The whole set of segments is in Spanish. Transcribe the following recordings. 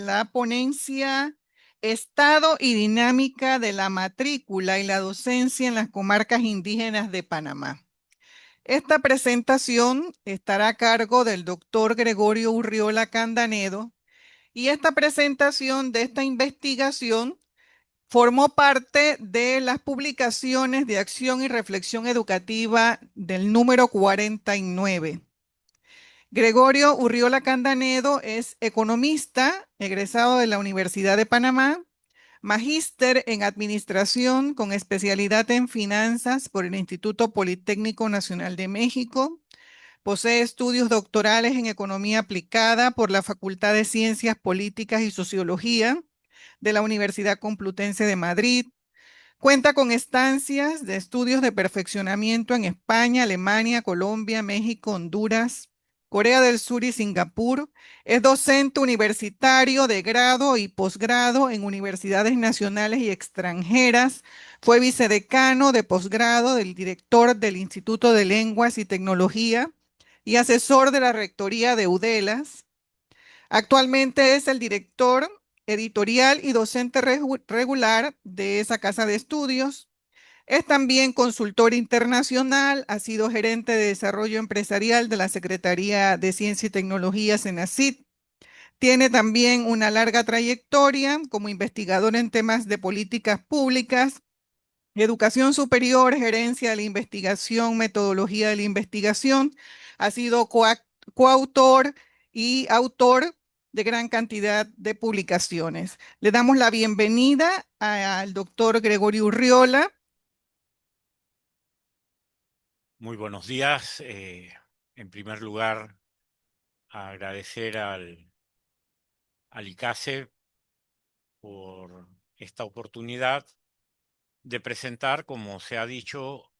La ponencia Estado y dinámica de la matrícula y la docencia en las comarcas indígenas de Panamá. Esta presentación estará a cargo del doctor Gregorio Urriola Candanedo y esta presentación de esta investigación formó parte de las publicaciones de acción y reflexión educativa del número 49. Gregorio Urriola Candanedo es economista, egresado de la Universidad de Panamá, magíster en administración con especialidad en finanzas por el Instituto Politécnico Nacional de México. Posee estudios doctorales en economía aplicada por la Facultad de Ciencias Políticas y Sociología de la Universidad Complutense de Madrid. Cuenta con estancias de estudios de perfeccionamiento en España, Alemania, Colombia, México, Honduras, Corea del Sur y Singapur. Es docente universitario de grado y posgrado en universidades nacionales y extranjeras. Fue vicedecano de posgrado del director del Instituto de Lenguas y Tecnología y asesor de la Rectoría de UDELAS. Actualmente es el director editorial y docente regular de esa casa de estudios. Es también consultor internacional, ha sido gerente de desarrollo empresarial de la Secretaría de Ciencia y Tecnología, CENACYT. Tiene también una larga trayectoria como investigador en temas de políticas públicas, educación superior, gerencia de la investigación, metodología de la investigación. Ha sido coautor y autor de gran cantidad de publicaciones. Le damos la bienvenida al doctor Gregorio Urriola. Muy buenos días. En primer lugar, agradecer al ICASE por esta oportunidad de presentar, como se ha dicho,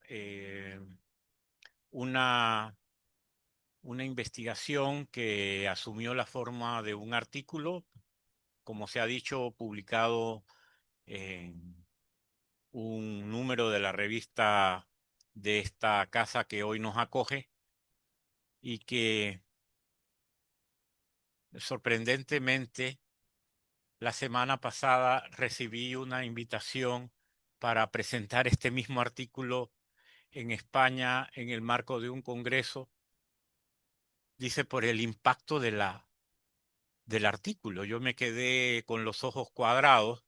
una, una investigación que asumió la forma de un artículo, como se ha dicho, publicado en un número de la revista de esta casa que hoy nos acoge y que sorprendentemente la semana pasada recibí una invitación para presentar este mismo artículo en España en el marco de un congreso, dice por el impacto del artículo. Yo me quedé con los ojos cuadrados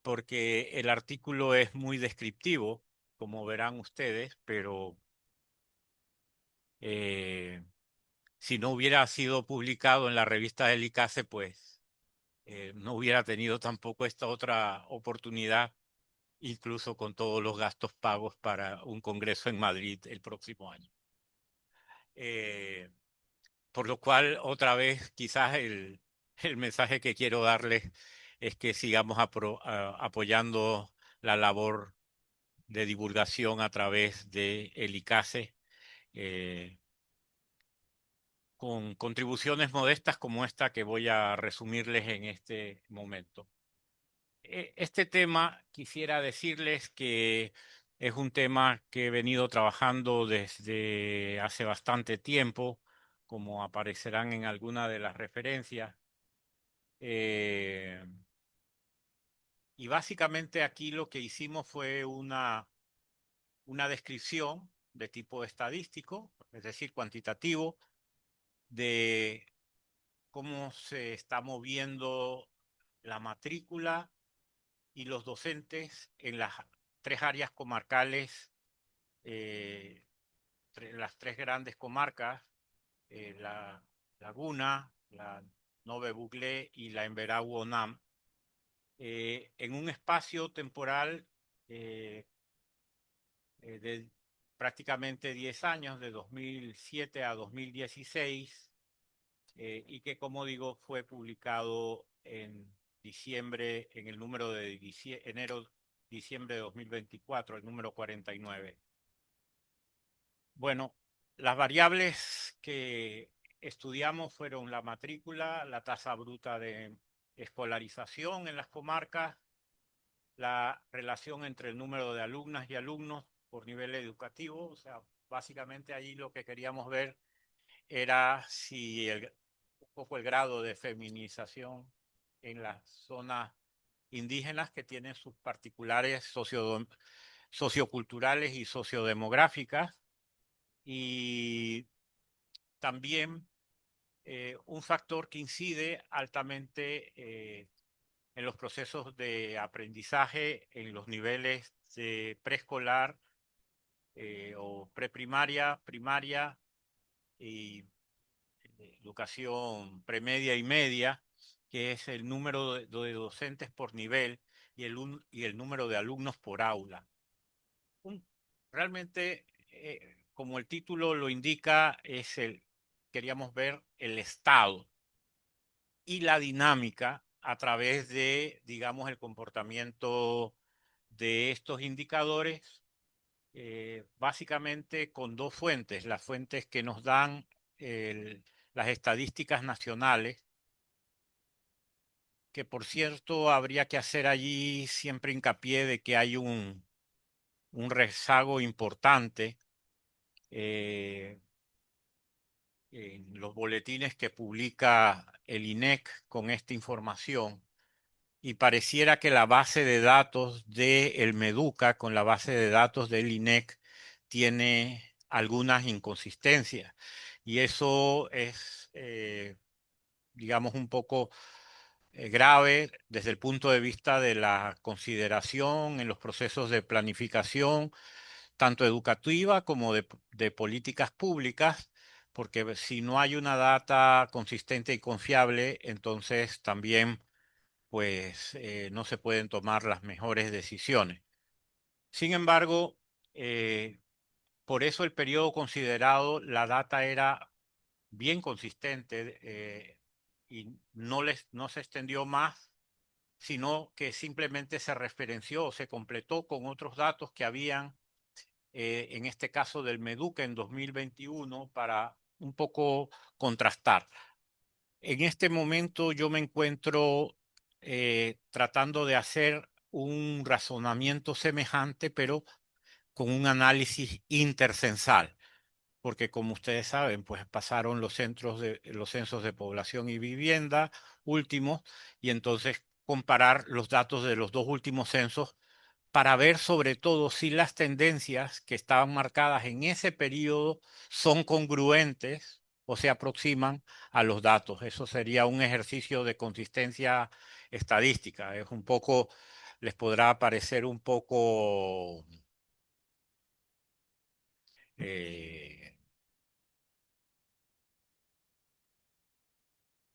porque el artículo es muy descriptivo, como verán ustedes, pero eh, si no hubiera sido publicado en la revista del ICASE, pues no hubiera tenido tampoco esta otra oportunidad, incluso con todos los gastos pagos para un congreso en Madrid el próximo año. Por lo cual, otra vez, quizás el mensaje que quiero darles es que sigamos apoyando la labor de divulgación a través de el ICASE, con contribuciones modestas como esta que voy a resumirles en este momento. Este tema, quisiera decirles que es un tema que he venido trabajando desde hace bastante tiempo, como aparecerán en alguna de las referencias. Y básicamente aquí lo que hicimos fue una descripción de tipo estadístico, es decir, cuantitativo, de cómo se está moviendo la matrícula y los docentes en las tres áreas comarcales, eh, las tres grandes comarcas, la Laguna, la Nove Buglé y la Emberá-Huonam, en un espacio temporal de prácticamente 10 años, de 2007 a 2016, y que, como digo, fue publicado en diciembre, en el número de enero-diciembre de 2024, el número 49. Bueno, las variables que estudiamos fueron la matrícula, la tasa bruta de escolarización en las comarcas, la relación entre el número de alumnas y alumnos por nivel educativo. O sea, básicamente allí lo que queríamos ver era si un poco el grado de feminización en las zonas indígenas que tienen sus particulares socioculturales y sociodemográficas, y también un factor que incide altamente en los procesos de aprendizaje en los niveles de preescolar o preprimaria, primaria y educación premedia y media, que es el número de docentes por nivel y el número de alumnos por aula. Un, realmente, como el título lo indica, queríamos ver el estado y la dinámica a través de, digamos, el comportamiento de estos indicadores, básicamente con dos fuentes, las fuentes que nos dan las estadísticas nacionales, que por cierto habría que hacer allí siempre hincapié de que hay un rezago importante eh, en los boletines que publica el INEC con esta información, y pareciera que la base de datos del Meduca con la base de datos del INEC tiene algunas inconsistencias, y eso es, digamos, un poco grave desde el punto de vista de la consideración en los procesos de planificación, tanto educativa como de políticas públicas, porque si no hay una data consistente y confiable, entonces también pues no se pueden tomar las mejores decisiones. Sin embargo, eh, por eso el periodo considerado, la data era bien consistente y no se extendió más, sino que simplemente se referenció o se completó con otros datos que habían, en este caso del Meduca en 2021, para un poco contrastar. En este momento yo me encuentro tratando de hacer un razonamiento semejante, pero con un análisis intercensal, porque como ustedes saben, pues pasaron los censos de población y vivienda últimos, y entonces comparar los datos de los dos últimos censos para ver sobre todo si las tendencias que estaban marcadas en ese periodo son congruentes o se aproximan a los datos. Eso sería un ejercicio de consistencia estadística. Es un poco, les podrá parecer un eh,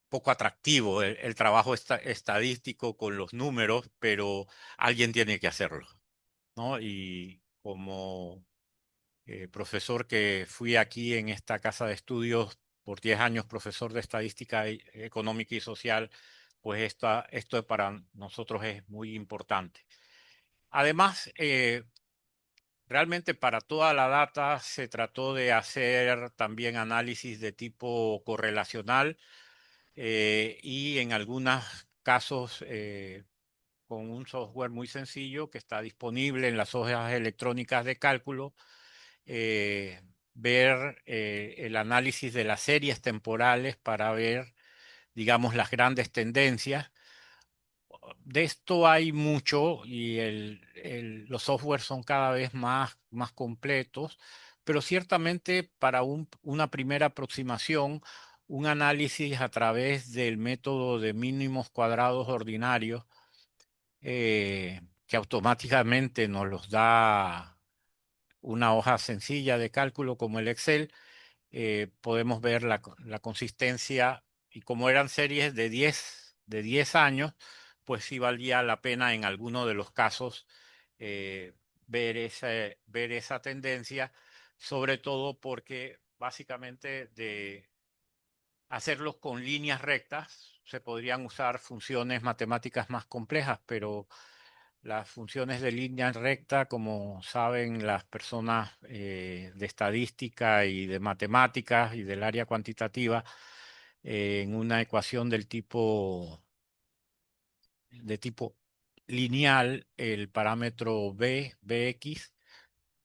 poco atractivo el trabajo estadístico con los números, pero alguien tiene que hacerlo, ¿no? Y como profesor que fui aquí en esta casa de estudios por 10 años, profesor de estadística económica y social, pues esto para nosotros es muy importante. Además, realmente para toda la data se trató de hacer también análisis de tipo correlacional, y en algunos casos con un software muy sencillo que está disponible en las hojas electrónicas de cálculo, ver el análisis de las series temporales para ver, digamos, las grandes tendencias. De esto hay mucho y los softwares son cada vez más completos, pero ciertamente para una primera aproximación, un análisis a través del método de mínimos cuadrados ordinarios, que automáticamente nos los da una hoja sencilla de cálculo como el Excel, podemos ver la consistencia, y como eran series de 10 años, pues sí valía la pena en alguno de los casos eh, ver esa tendencia, sobre todo porque básicamente de hacerlos con líneas rectas se podrían usar funciones matemáticas más complejas, pero las funciones de línea recta, como saben las personas de estadística y de matemáticas y del área cuantitativa, en una ecuación de tipo lineal, el parámetro bx,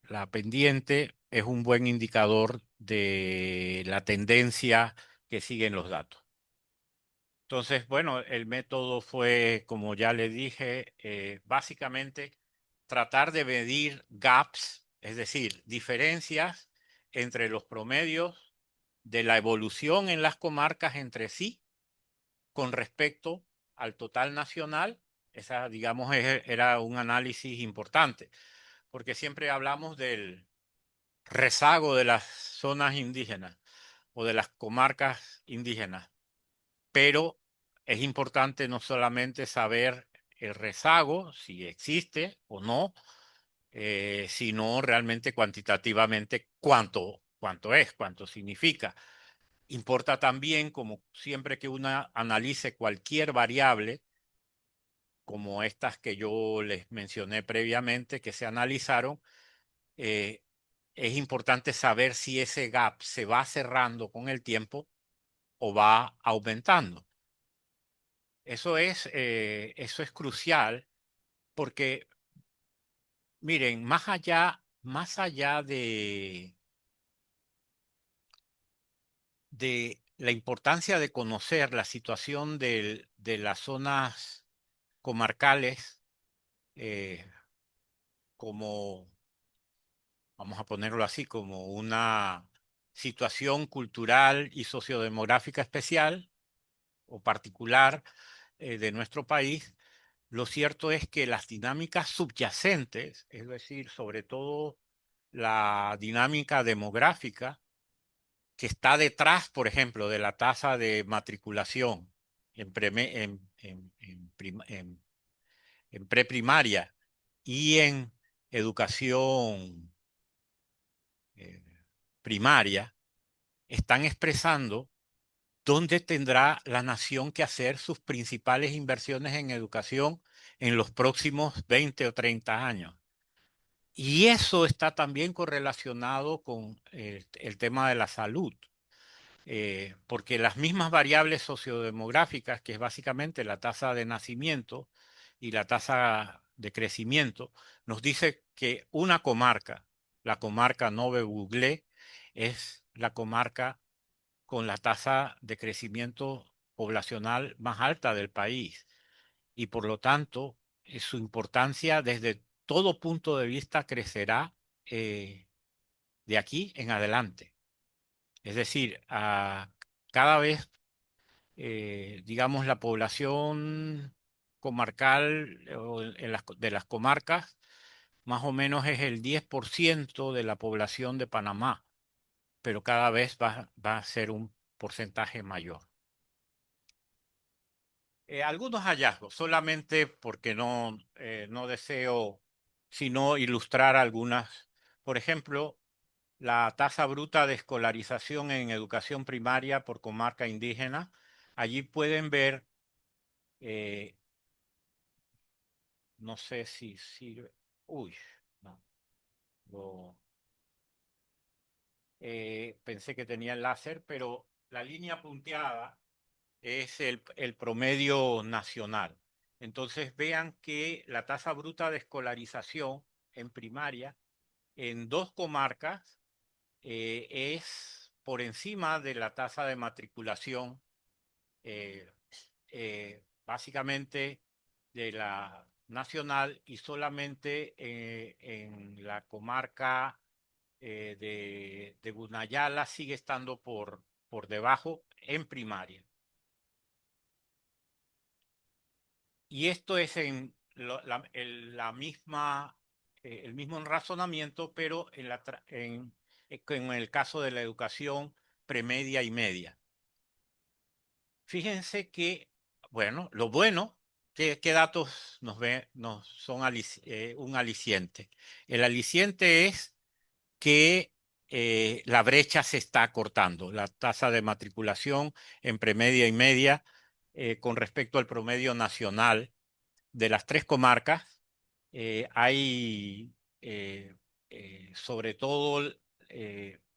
la pendiente, es un buen indicador de la tendencia que siguen los datos. Entonces, bueno, el método fue, como ya le dije, básicamente tratar de medir gaps, es decir, diferencias entre los promedios de la evolución en las comarcas entre sí con respecto al total nacional. Esa, digamos, era un análisis importante, porque siempre hablamos del rezago de las zonas indígenas o de las comarcas indígenas, pero es importante no solamente saber el rezago, si existe o no, sino realmente cuantitativamente cuánto significa. Importa también, como siempre que uno analice cualquier variable, como estas que yo les mencioné previamente, que se analizaron, eh, es importante saber si ese gap se va cerrando con el tiempo o va aumentando. Eso es crucial porque, miren, más allá de la importancia de conocer la situación de las zonas comarcales, eh, como, vamos a ponerlo así, como una situación cultural y sociodemográfica especial o particular de nuestro país. Lo cierto es que las dinámicas subyacentes, es decir, sobre todo la dinámica demográfica que está detrás, por ejemplo, de la tasa de matriculación en, en preprimaria y en educación eh, primaria, están expresando dónde tendrá la nación que hacer sus principales inversiones en educación en los próximos 20 o 30 años. Y eso está también correlacionado con el tema de la salud, porque las mismas variables sociodemográficas, que es básicamente la tasa de nacimiento y la tasa de crecimiento, nos dice que una comarca, la comarca Nove Buglé, es la comarca con la tasa de crecimiento poblacional más alta del país y por lo tanto su importancia desde todo punto de vista crecerá de aquí en adelante. Es decir, cada vez, digamos, la población comarcal de las comarcas más o menos es el 10% de la población de Panamá, pero cada vez va a ser un porcentaje mayor. Algunos hallazgos, solamente porque no deseo sino ilustrar algunas. Por ejemplo, la tasa bruta de escolarización en educación primaria por comarca indígena. Allí pueden ver, eh, no sé si sirve. Uy, no. lo- Pensé que tenía el láser, pero la línea punteada es el promedio nacional. Entonces vean que la tasa bruta de escolarización en primaria en dos comarcas es por encima de la tasa de matriculación, eh, básicamente de la nacional y solamente en la comarca de Gunayala sigue estando por debajo en primaria. Y esto es en la misma, el mismo razonamiento, pero en el caso de la educación premedia y media. Fíjense que, bueno, ¿qué datos nos son un aliciente? El aliciente es que la brecha se está acortando, la tasa de matriculación en premedia y media con respecto al promedio nacional de las tres comarcas. Hay sobre todo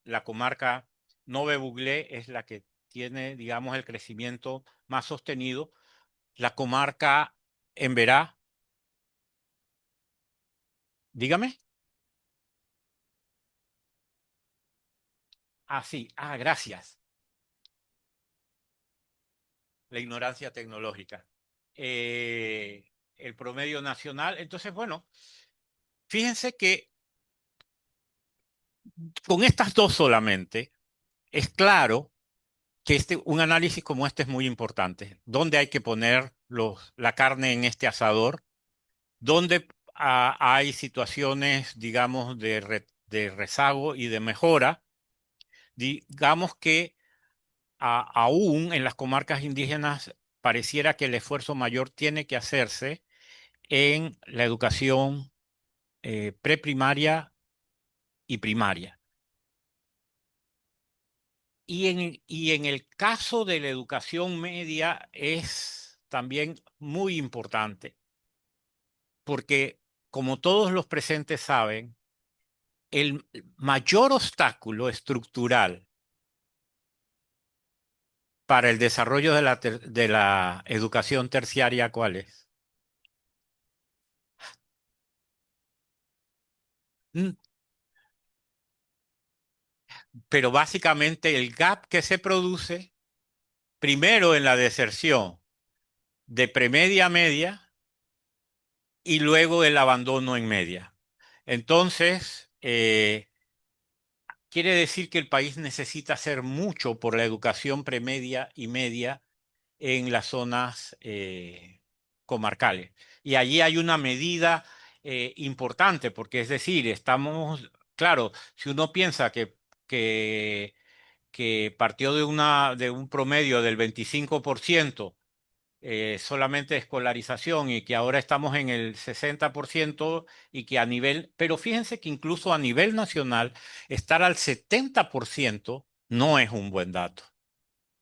la comarca Nove Buglé es la que tiene, digamos, el crecimiento más sostenido. La comarca Emberá, dígame. Ah, sí, gracias. la ignorancia tecnológica. El promedio nacional. Entonces, bueno, fíjense que con estas dos solamente es claro que un análisis como este es muy importante. ¿Dónde hay que poner la carne en este asador? ¿Dónde hay situaciones, digamos, de rezago y de mejora? Digamos que aún en las comarcas indígenas pareciera que el esfuerzo mayor tiene que hacerse en la educación preprimaria y primaria. Y en el caso de la educación media es también muy importante, porque como todos los presentes saben, el mayor obstáculo estructural para el desarrollo de la educación terciaria, ¿cuál es? Mm, Pero básicamente el gap que se produce primero en la deserción de premedia a media y luego el abandono en media. Entonces, quiere decir que el país necesita hacer mucho por la educación premedia y media en las zonas comarcales. Y allí hay una medida importante, porque es decir, claro, si uno piensa que, que partió de un promedio del 25% solamente de escolarización y que ahora estamos en el 60% y que pero fíjense que incluso a nivel nacional, estar al 70% no es un buen dato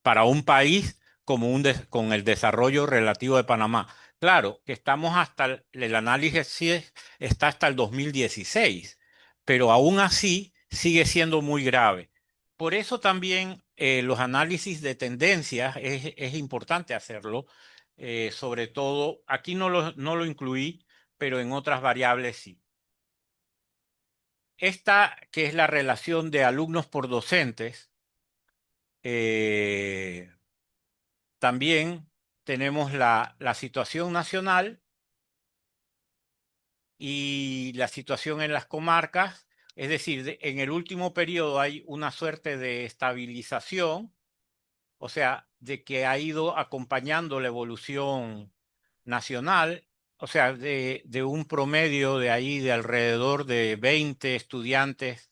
para un país con el desarrollo relativo de Panamá. Claro, que estamos el análisis está hasta el 2016, pero aún así sigue siendo muy grave. Por eso también los análisis de tendencias es importante hacerlo, sobre todo, aquí no lo incluí, pero en otras variables sí. Esta, que es la relación de alumnos por docentes, eh, también tenemos la situación nacional y la situación en las comarcas, es decir, en el último periodo hay una suerte de estabilización, o sea, de que ha ido acompañando la evolución nacional, o sea, de un promedio de ahí de alrededor de 20 estudiantes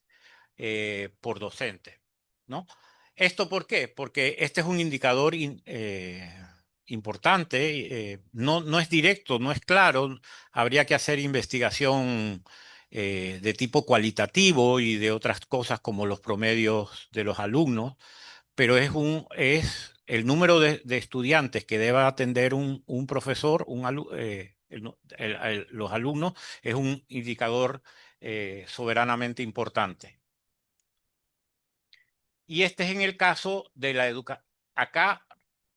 por docente, ¿no? ¿Esto por qué? Porque este es un indicador importante, no es directo, no es claro, habría que hacer investigación de tipo cualitativo y de otras cosas como los promedios de los alumnos, pero es el número de estudiantes que deba atender un profesor, los alumnos, es un indicador soberanamente importante. Y este es en el caso de la educación. Acá,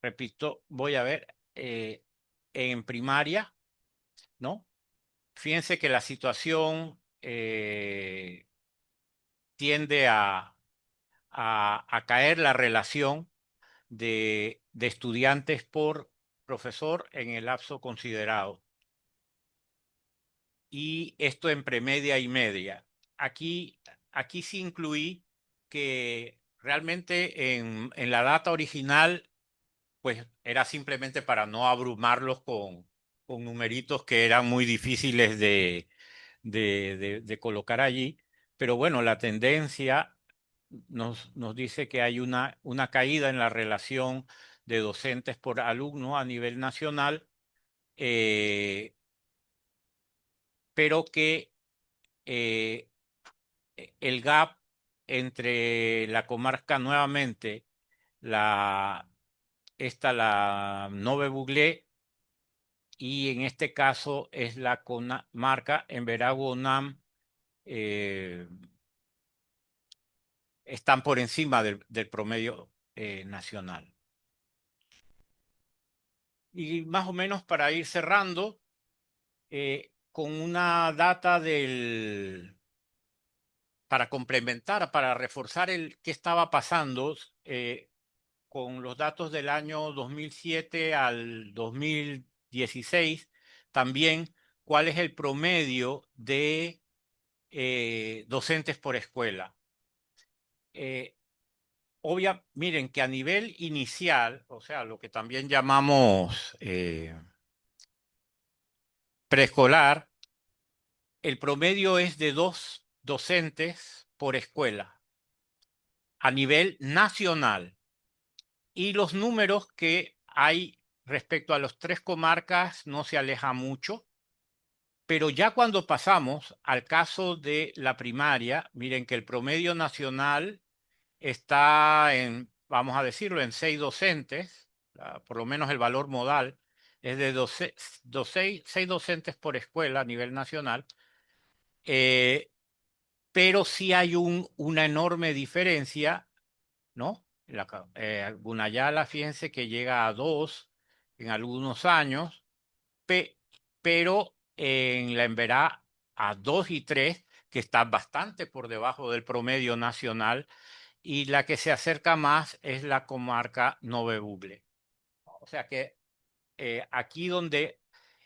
repito, voy a ver, en primaria, ¿no? Fíjense que la situación tiende a caer la relación de estudiantes por profesor en el lapso considerado. Y esto en premedia y media. Aquí sí incluí que realmente en la data original pues era simplemente para no abrumarlos con numeritos que eran muy difíciles de colocar allí. Pero bueno, la tendencia nos dice que hay una caída en la relación de docentes por alumno a nivel nacional, eh, pero que eh, el gap entre la comarca nuevamente, la Nove Buglé, y en este caso es la comarca en Veraguonam, eh, están por encima del promedio nacional. Y más o menos para ir cerrando, con una data para complementar, para reforzar el qué estaba pasando, con los datos del año 2007 al 2016 también cuál es el promedio de docentes por escuela. Miren que a nivel inicial, o sea, lo que también llamamos preescolar, el promedio es de 2 docentes por escuela a nivel nacional. Y los números que hay respecto a las 3 comarcas no se aleja mucho, pero ya cuando pasamos al caso de la primaria, miren que el promedio nacional está en, vamos a decirlo, en 6 docentes, por lo menos el valor modal es de 6 docentes por escuela a nivel nacional, pero sí hay una enorme diferencia, ¿no? Gunayala, fíjense que llega a 2 en algunos años, pero en la Emberá a 2 y 3, que está bastante por debajo del promedio nacional, y la que se acerca más es la comarca Nove Bugle. O sea que aquí donde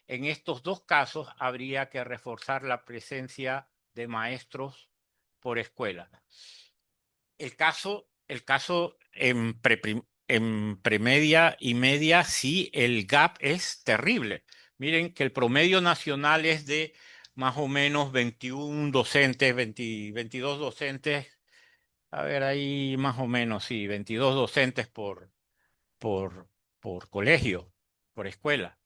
en estos 2 casos habría que reforzar la presencia de maestros por escuela. El caso en premedia y media, sí, el gap es terrible. Miren que el promedio nacional es de más o menos 21 docentes, 22 docentes. A ver, ahí más o menos, sí, 22 docentes por, por colegio, por escuela.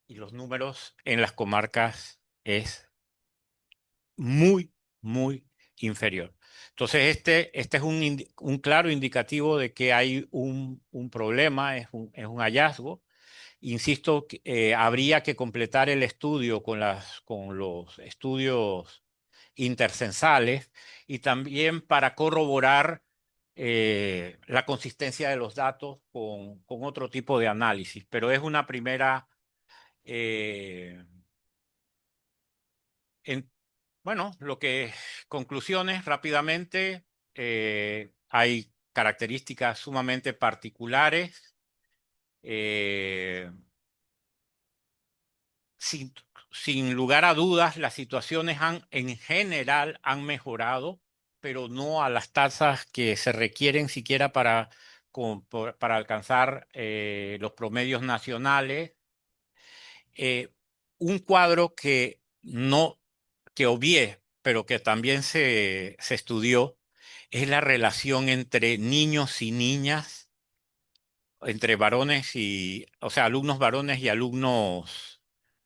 Y los números en las comarcas es muy, muy inferior. Entonces, este es un claro indicativo de que hay un problema, es un hallazgo. Insisto, habría que completar el estudio con los estudios intercensales y también para corroborar la consistencia de los datos con otro tipo de análisis. Pero es una primera eh, en, bueno, conclusiones rápidamente, hay características sumamente particulares. eh, sin, sin lugar a dudas, las situaciones en general han mejorado, pero no a las tasas que se requieren siquiera para alcanzar los promedios nacionales. Eh, un cuadro que no, que obvié, pero que también se estudió, es la relación entre niños y niñas, entre varones o sea, alumnos varones y alumnos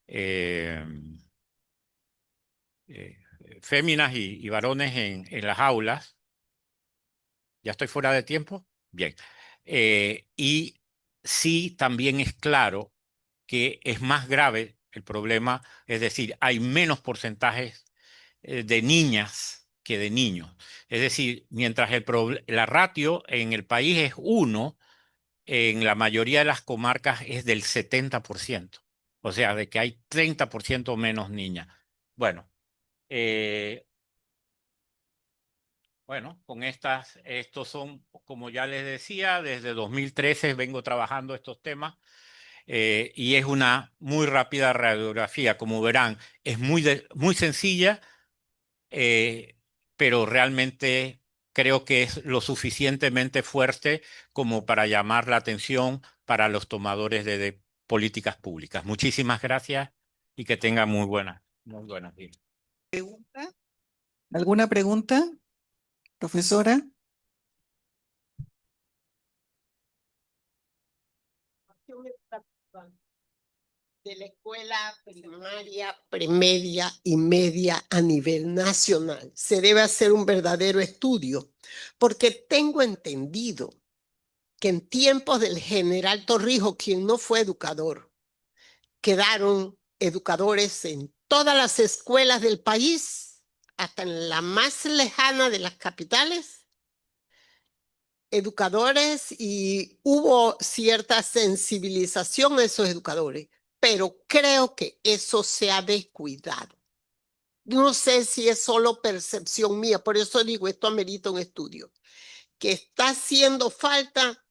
eh, eh, féminas y varones en las aulas. ¿Ya estoy fuera de tiempo? Bien. Y sí, también es claro que es más grave el problema, es decir, hay menos porcentajes de niñas que de niños. Es decir, mientras la ratio en el país es 1, en la mayoría de las comarcas es del 70%. O sea, de que hay 30% menos niñas. Bueno, eh, con estos son, como ya les decía, desde 2013 vengo trabajando estos temas. Y es una muy rápida radiografía, como verán, es muy sencilla, eh, pero realmente creo que es lo suficientemente fuerte como para llamar la atención para los tomadores de políticas públicas. Muchísimas gracias y que tengan muy buenas días. ¿Pregunta? ¿Alguna pregunta, profesora? De la escuela primaria, premedia y media a nivel nacional. Se debe hacer un verdadero estudio, porque tengo entendido que en tiempos del general Torrijos, quien no fue educador, quedaron educadores en todas las escuelas del país, hasta en la más lejana de las capitales, educadores, y hubo cierta sensibilización a esos educadores, pero creo que eso se ha descuidado. No sé si es solo percepción mía, por eso digo, esto amerita un estudio. que está haciendo falta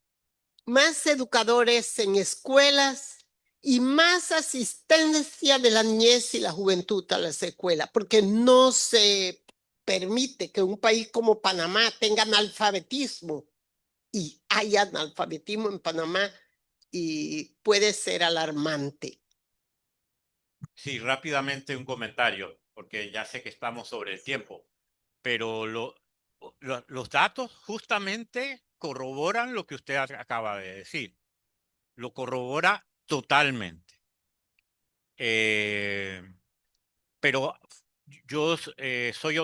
más educadores en escuelas y más asistencia de la niñez y la juventud a las escuelas, porque no se permite que un país como Panamá tenga analfabetismo, y hay analfabetismo en Panamá y puede ser alarmante. Sí, rápidamente un comentario, porque ya sé que estamos sobre el tiempo, pero los datos justamente corroboran lo que usted acaba de decir. Lo corrobora totalmente. Pero yo soy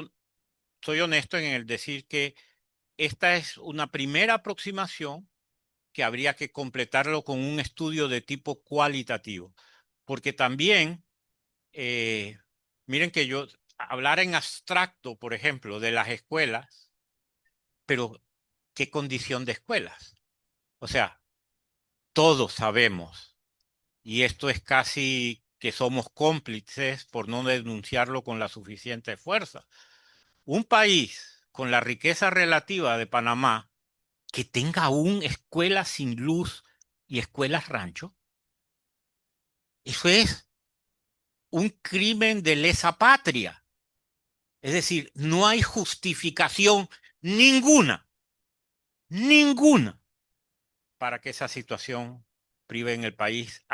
honesto en el decir que esta es una primera aproximación que habría que completarlo con un estudio de tipo cualitativo, porque también, miren que yo hablar en abstracto, por ejemplo, de las escuelas, pero ¿qué condición de escuelas? O sea, todos sabemos, y esto es casi que somos cómplices por no denunciarlo con la suficiente fuerza. Un país con la riqueza relativa de Panamá que tenga aún escuelas sin luz y escuelas rancho, eso es un crimen de lesa patria. Es decir, no hay justificación ninguna, para que esa situación prive en el país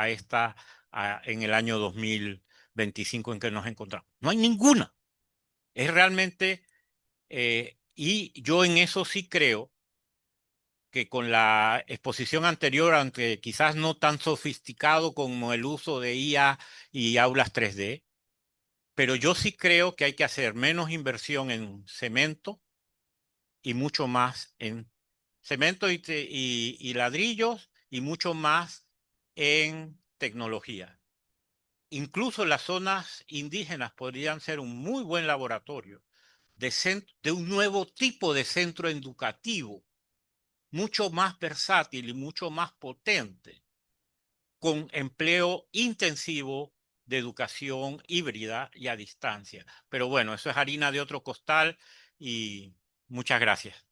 en el año 2025 en que nos encontramos. No hay ninguna. Es realmente, y yo en eso sí creo que con la exposición anterior, aunque quizás no tan sofisticado como el uso de IA y aulas 3D, pero yo sí creo que hay que hacer menos inversión en cemento y mucho más en cemento y ladrillos y mucho más en tecnología. Incluso las zonas indígenas podrían ser un muy buen laboratorio de un nuevo tipo de centro educativo, mucho más versátil y mucho más potente, con empleo intensivo de educación híbrida y a distancia. Pero bueno, eso es harina de otro costal y muchas gracias.